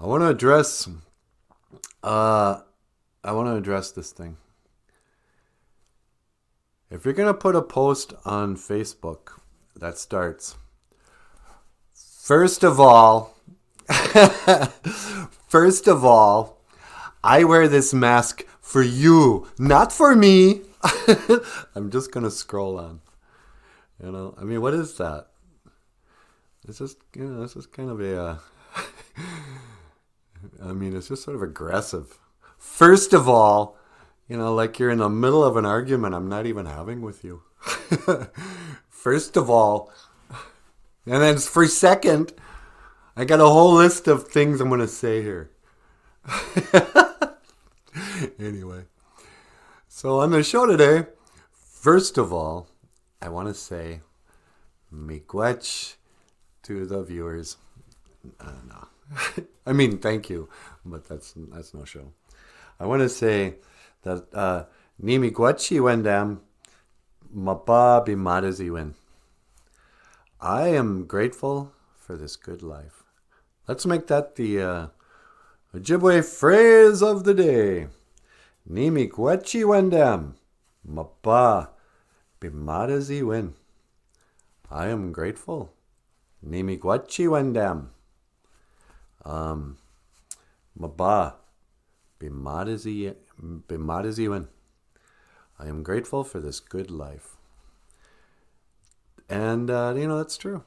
I want to address. I want to address this thing. If you're gonna put a post on Facebook that starts, first of all, first of all, I wear this mask for you, not for me. I'm just gonna scroll on. I mean, what is that? It's just kind of a. I mean, it's just sort of aggressive. First of all, like you're in the middle of an argument I'm not even having with you. First of all, and then for second, I got a whole list of things I'm going to say here. Anyway, so on the show today, first of all, I want to say miigwech to the viewers. No. I mean, thank you, but that's no show. I want to say that ni miigwechi wendam mapa bimadaziwin. I am grateful for this good life. Let's make that the Ojibwe phrase of the day. Ni miigwechi wendam mapa bimadaziwin. I am grateful. Ni miigwechi wendam. Maba bimadaziwin. I am grateful for this good life. And, that's true.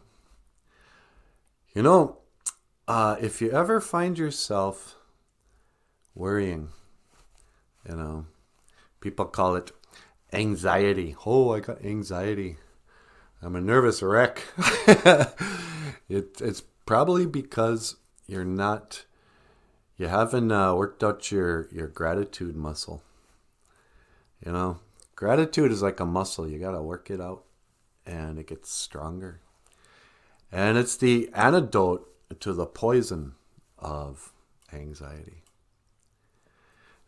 If you ever find yourself worrying, people call it anxiety. Oh, I got anxiety. I'm a nervous wreck. It's probably because you haven't worked out your gratitude muscle. Gratitude is like a muscle. You got to work it out and it gets stronger. And it's the antidote to the poison of anxiety.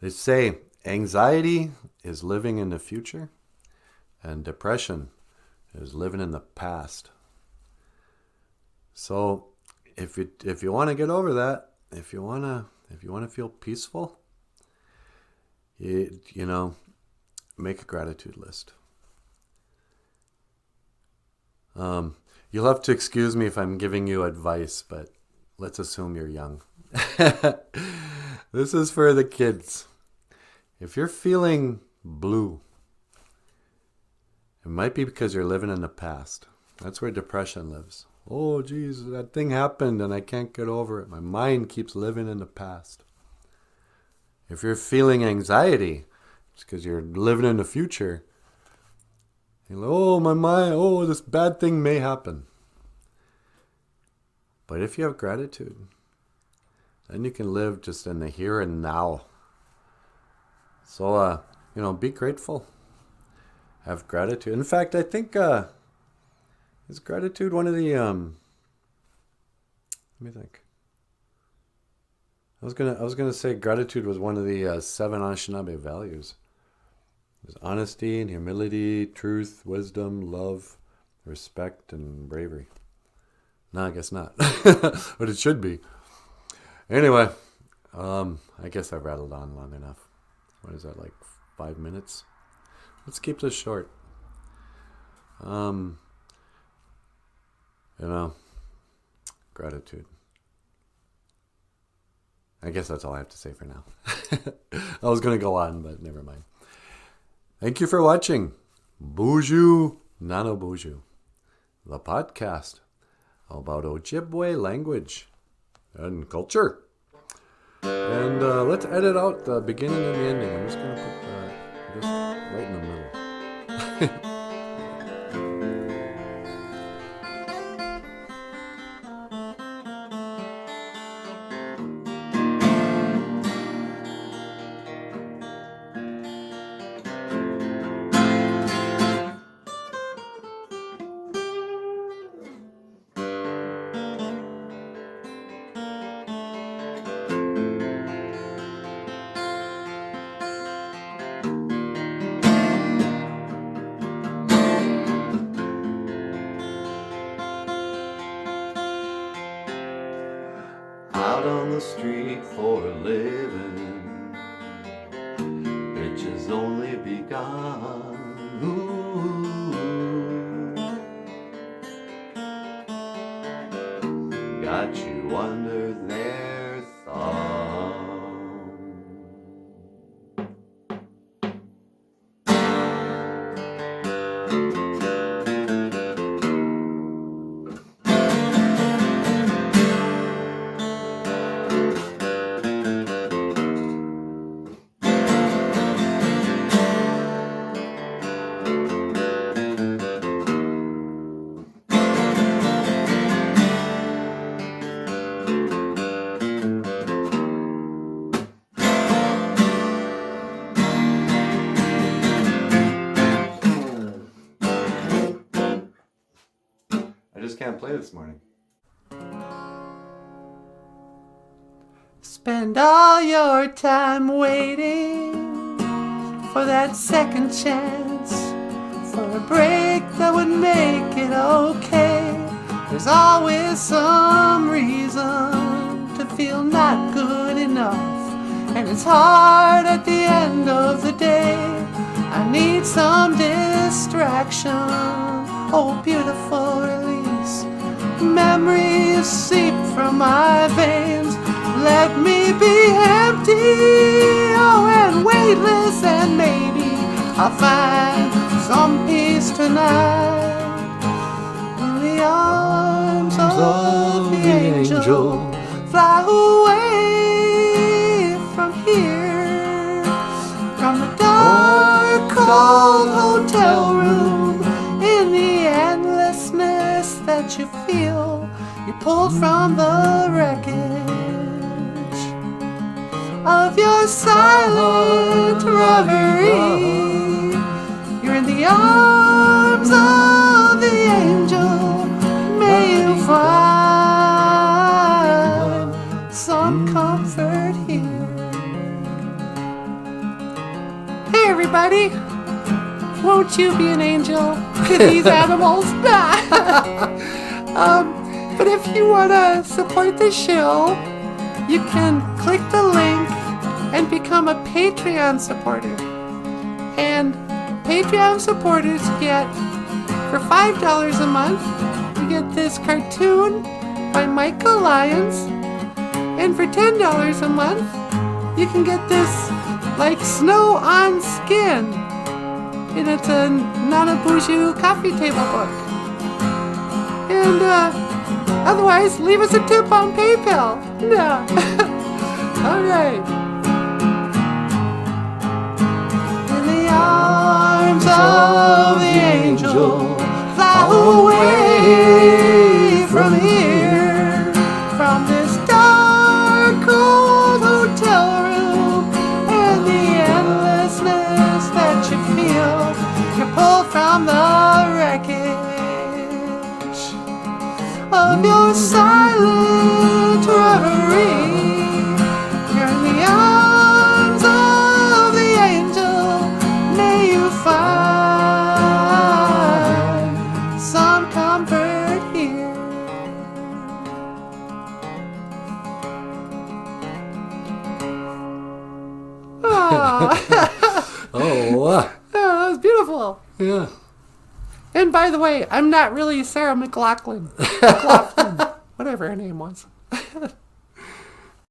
They say anxiety is living in the future and depression is living in the past. So if you want to get over that, if you want to feel peaceful, make a gratitude list. You'll have to excuse me if I'm giving you advice, but let's assume you're young. This is for the kids. If you're feeling blue, it might be because you're living in the past. That's where depression lives. Oh, geez, that thing happened and I can't get over it. My mind keeps living in the past. If you're feeling anxiety, it's because you're living in the future. You're like, oh, my mind, this bad thing may happen. But if you have gratitude, then you can live just in the here and now. So, be grateful. Have gratitude. In fact, I think, is gratitude one of the, let me think. I was gonna say gratitude was one of the 7 Anishinaabe values. There's honesty and humility, truth, wisdom, love, respect, and bravery. No, I guess not. But it should be. Anyway, I guess I've rattled on long enough. What is that, like 5 minutes? Let's keep this short. Gratitude. I guess that's all I have to say for now. I was going to go on, but never mind. Thank you for watching BOOZHOO, Nano BOOZHOO, the podcast about Ojibwe language and culture. And let's edit out the beginning and the ending. I'm just going to put that just right in the middle. out on the street for a living. Riches only begun. Ooh. Got you under their thumb. I just can't play this morning. Spend all your time waiting for that second chance, for a break that would make it okay. There's always some reason to feel not good enough, and it's hard at the end of the day. I need some distraction, oh beautiful release. Memories seep from my veins. Let me be empty, oh, and weightless, and maybe I'll find some peace tonight. In the arms of the angel, fly away from here, from the dark, cold hotel room, in the endlessness that you feel. You pulled from the wreckage of your silent reverie. You're in the arms of the angel. May you find some comfort here. Hey everybody, won't you be an angel to these animals? But if you want to support the show, you can click the link and become a Patreon supporter. And Patreon supporters get, for $5 a month, you get this cartoon by Michael Lyons. And for $10 a month, you can get this, like, snow on skin. And it's a BOOZHOO coffee table book. And, otherwise, leave us a tip on PayPal. Yeah. All right. In the arms of the angel, fly away from here, from this dark, cold hotel room, and the endlessness that you feel. You're pulled from the wreckage of your silent reverie. You're in the arms of the angel. May you find some comfort here. Oh, that was beautiful. yeah. And by the way, I'm not really Sarah McLachlan. Whatever her name was.